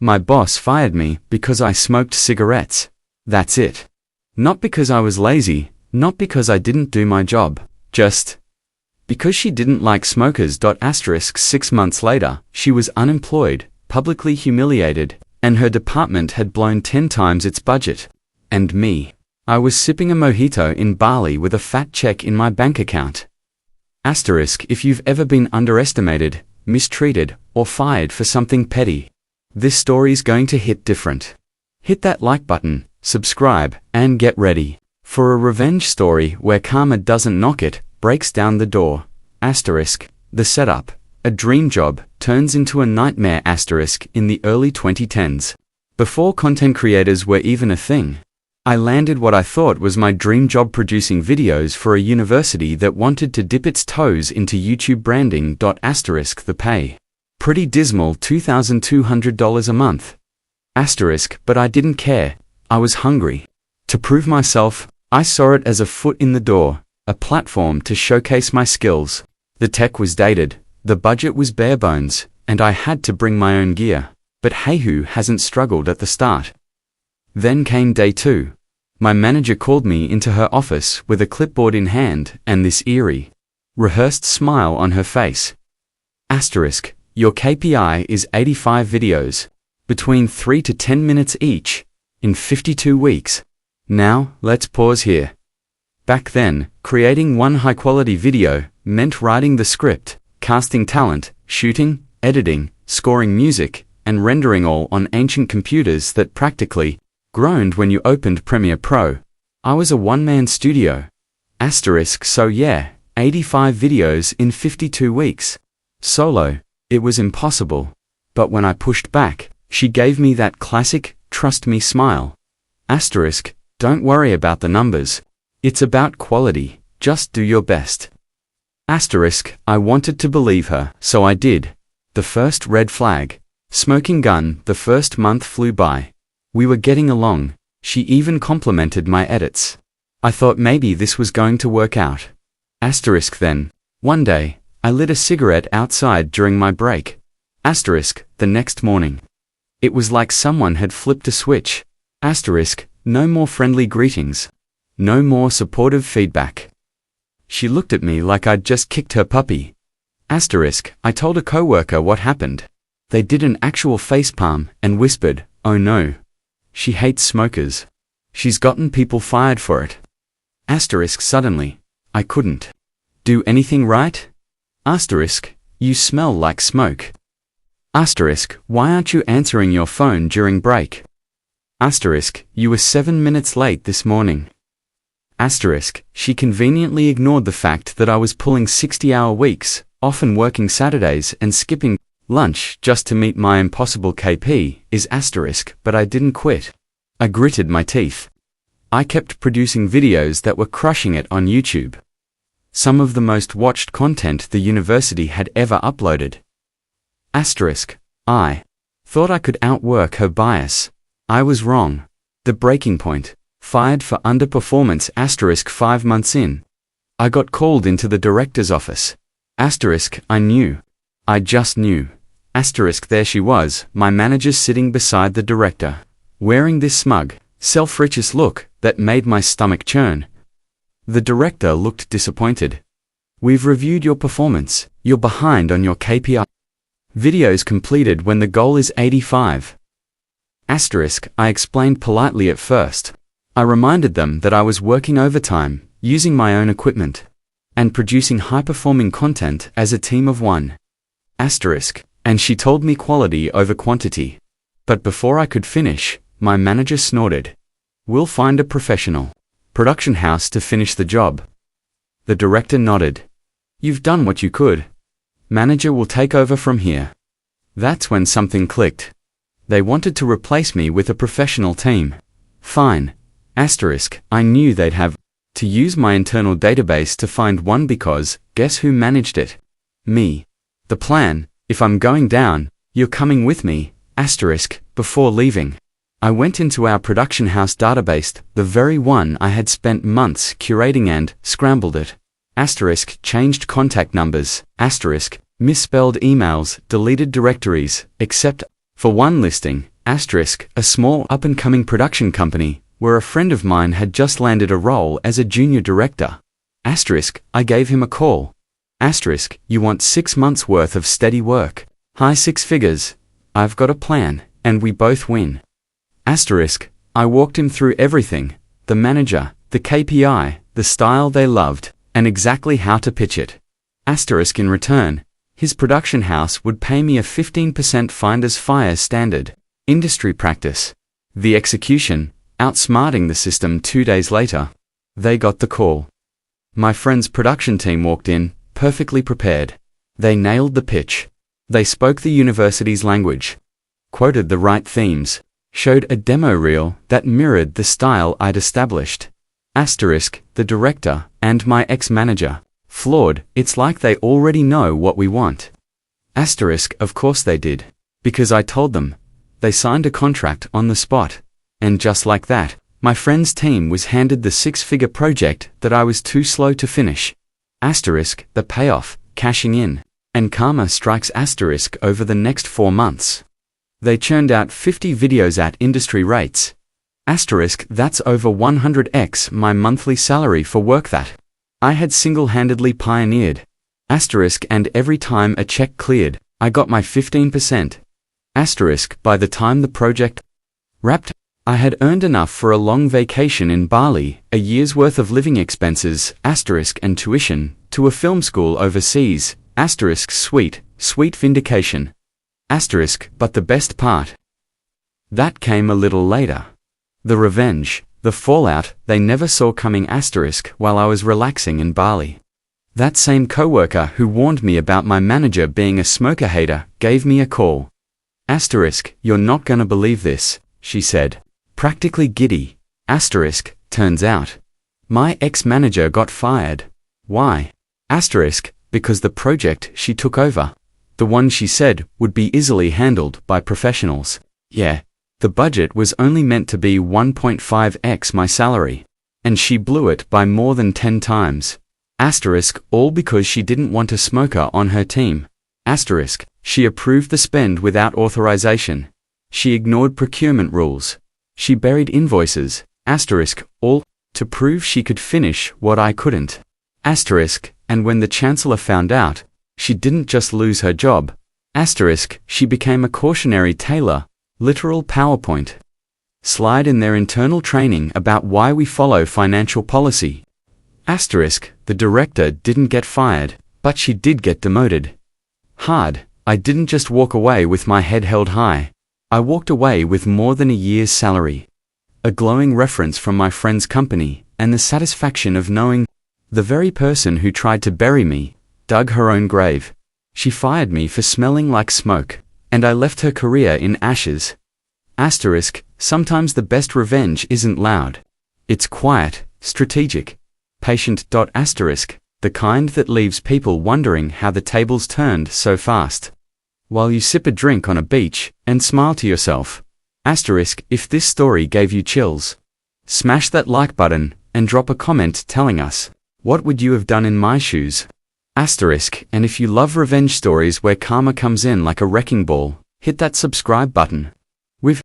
My boss fired me because I smoked cigarettes. That's it. Not because I was lazy, not because I didn't do my job, just because she didn't like smokers. 6 months later, she was unemployed, publicly humiliated, and her department had blown 10 times its budget. And me. I was sipping a mojito in Bali with a fat check in my bank account. If you've ever been underestimated, mistreated, or fired for something petty, this story's going to hit different. Hit that like button, subscribe, and get ready for a revenge story where karma doesn't knock, it breaks down the door. The setup. A dream job turns into a nightmare. In the early 2010s, before content creators were even a thing, I landed what I thought was my dream job, producing videos for a university that wanted to dip its toes into YouTube branding. The pay. Pretty dismal, $2,200 a month. But I didn't care. I was hungry. To prove myself, I saw it as a foot in the door, a platform to showcase my skills. The tech was dated, the budget was bare bones, and I had to bring my own gear. But hey, who hasn't struggled at the start? Then came day 2. My manager called me into her office with a clipboard in hand and this eerie, rehearsed smile on her face. Your KPI is 85 videos, between 3 to 10 minutes each, in 52 weeks. Now, let's pause here. Back then, creating one high-quality video meant writing the script, casting talent, shooting, editing, scoring music, and rendering all on ancient computers that practically groaned when you opened Premiere Pro. I was a one-man studio. So yeah, 85 videos in 52 weeks. Solo. It was impossible. But when I pushed back, she gave me that classic, trust me smile. Don't worry about the numbers. It's about quality, just do your best. I wanted to believe her, so I did. The first red flag. Smoking gun. The first month flew by. We were getting along. She even complimented my edits. I thought maybe this was going to work out. Then, one day, I lit a cigarette outside during my break. The next morning. It was like someone had flipped a switch. No more friendly greetings. No more supportive feedback. She looked at me like I'd just kicked her puppy. I told a coworker what happened. They did an actual facepalm and whispered, "Oh no. She hates smokers. She's gotten people fired for it." Suddenly, I couldn't do anything right. You smell like smoke. Why aren't you answering your phone during break? You were 7 minutes late this morning. She conveniently ignored the fact that I was pulling 60-hour weeks, often working Saturdays and skipping lunch just to meet my impossible KP, but I didn't quit. I gritted my teeth. I kept producing videos that were crushing it on YouTube. Some of the most watched content the university had ever uploaded. I thought I could outwork her bias. I was wrong. The breaking point. Fired for underperformance. 5 months in. I got called into the director's office. I knew. I just knew. There she was, my manager sitting beside the director, wearing this smug, self-righteous look that made my stomach churn. The director looked disappointed. "We've reviewed your performance. You're behind on your KPI. Videos completed when the goal is 85. I explained politely at first. I reminded them that I was working overtime, using my own equipment, and producing high-performing content as a team of one. And she told me quality over quantity. But before I could finish, my manager snorted. "We'll find a professional production house to finish the job." The director nodded. "You've done what you could. Manager will take over from here." That's when something clicked. They wanted to replace me with a professional team. Fine. I knew they'd have to use my internal database to find one because, guess who managed it? Me. The plan, if I'm going down, you're coming with me, before leaving. I went into our production house database, the very one I had spent months curating, and scrambled it. Changed contact numbers, misspelled emails, deleted directories, except for one listing, Asterisk, a small up-and-coming production company, where a friend of mine had just landed a role as a junior director. Asterisk, I gave him a call. Asterisk, you want 6 months worth of steady work. High 6 figures. I've got a plan, and we both win. Asterisk, I walked him through everything, the manager, the KPI, the style they loved, and exactly how to pitch it. Asterisk, in return, his production house would pay me a 15% finder's fire standard industry practice. The execution, outsmarting the system 2 days later. They got the call. My friend's production team walked in, perfectly prepared. They nailed the pitch. They spoke the university's language, quoted the right themes, showed a demo reel that mirrored the style I'd established. Asterisk, the director, and my ex-manager, flawed, it's like they already know what we want. Asterisk, of course they did. Because I told them. They signed a contract on the spot. And just like that, my friend's team was handed the 6-figure project that I was too slow to finish. Asterisk, the payoff, cashing in. And karma strikes asterisk over the next 4 months. They churned out 50 videos at industry rates. Asterisk, that's over 100x my monthly salary for work that I had single-handedly pioneered. Asterisk, and every time a check cleared, I got my 15%. Asterisk, by the time the project wrapped, I had earned enough for a long vacation in Bali, a year's worth of living expenses, asterisk, and tuition, to a film school overseas, asterisk, sweet vindication. Asterisk, but the best part. That came a little later. The revenge, the fallout, they never saw coming, asterisk, while I was relaxing in Bali. That same coworker who warned me about my manager being a smoker hater, gave me a call. Asterisk, you're not gonna believe this, she said, practically giddy. Asterisk, turns out, my ex-manager got fired. Why? Asterisk, because the project she took over, the one she said would be easily handled by professionals. Yeah, the budget was only meant to be 1.5x my salary, and she blew it by more than 10 times. Asterisk, all because she didn't want a smoker on her team. Asterisk, she approved the spend without authorization. She ignored procurement rules. She buried invoices, asterisk, all to prove she could finish what I couldn't. Asterisk, and when the chancellor found out, she didn't just lose her job. Asterisk, she became a cautionary tale, literal PowerPoint slide in their internal training about why we follow financial policy. Asterisk, the director didn't get fired, but she did get demoted. Hard, I didn't just walk away with my head held high. I walked away with more than a year's salary. A glowing reference from my friend's company, and the satisfaction of knowing the very person who tried to bury me dug her own grave. She fired me for smelling like smoke, and I left her career in ashes. Asterisk, sometimes the best revenge isn't loud. It's quiet, strategic, patient. Asterisk, the kind that leaves people wondering how the tables turned so fast, while you sip a drink on a beach and smile to yourself. Asterisk, if this story gave you chills, smash that like button and drop a comment telling us, what would you have done in my shoes? Asterisk, and if you love revenge stories where karma comes in like a wrecking ball, hit that subscribe button. We've